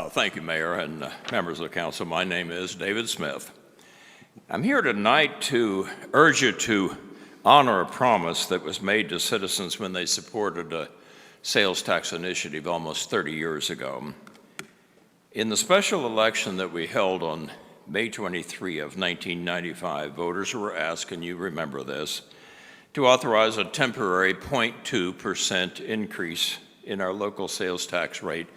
Thank you, Mayor and members of the council. My name is David Smith. I'm here tonight to urge you to honor a promise that was made to citizens when they supported a sales tax initiative almost 30 years ago. In the special election that we held on May 23 of 1995, voters were asked, and you remember this, to authorize a temporary 0.2% increase in our local sales tax rate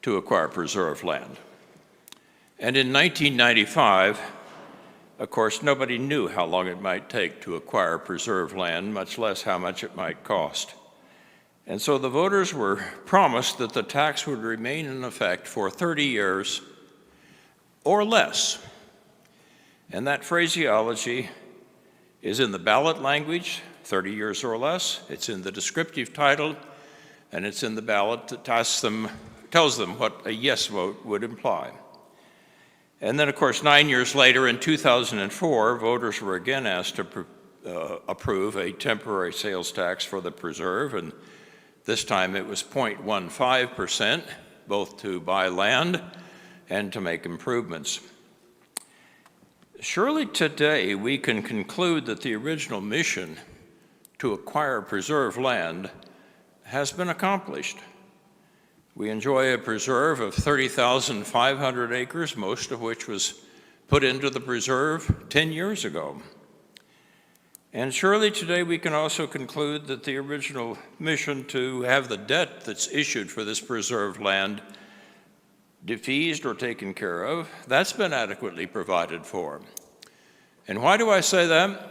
to acquire preserved land. And in 1995, of course, nobody knew how long it might take to acquire preserved land, much less how much it might cost. And so the voters were promised that the tax would remain in effect for 30 years or less. And that phraseology is in the ballot language, 30 years or less. It's in the descriptive title, and it's in the ballot that tells them what a yes vote would imply. And then, of course, 9 years later, in 2004, voters were again asked to approve a temporary sales tax for the preserve, and this time it was 0.15%, both to buy land and to make improvements. Surely today we can conclude that the original mission to acquire preserved land has been accomplished. We enjoy a preserve of 30,500 acres, most of which was put into the preserve 10 years ago. And surely today we can also conclude that the original mission to have the debt that's issued for this preserved land defeased or taken care of, that's been adequately provided for. And why do I say that?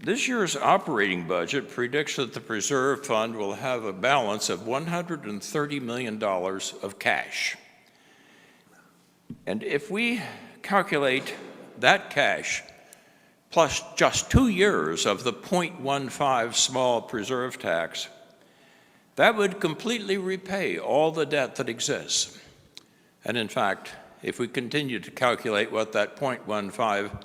This year's operating budget predicts that the Preserve Fund will have a balance of $130 million of cash. And if we calculate that cash plus just 2 years of the 0.15 small preserve tax, that would completely repay all the debt that exists. And in fact, if we continue to calculate what that 0.15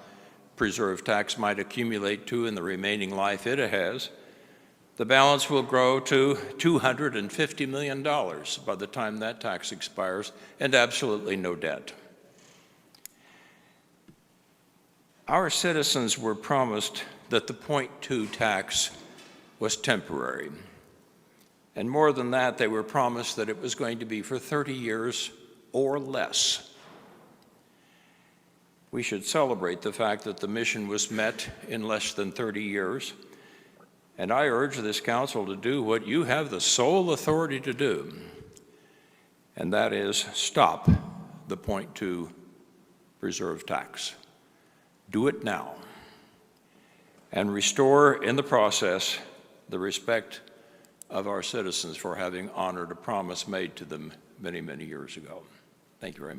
preserve tax might accumulate to in the remaining life it has, the balance will grow to $250 million by the time that tax expires, and absolutely no debt. Our citizens were promised that the 0.2 tax was temporary. And more than that, they were promised that it was going to be for 30 years or less. We should celebrate the fact that the mission was met in less than 30 years. And I urge this council to do what you have the sole authority to do, and that is stop the 0.2 preserve tax. Do it now, and restore in the process the respect of our citizens for having honored a promise made to them many, many years ago. Thank you very much.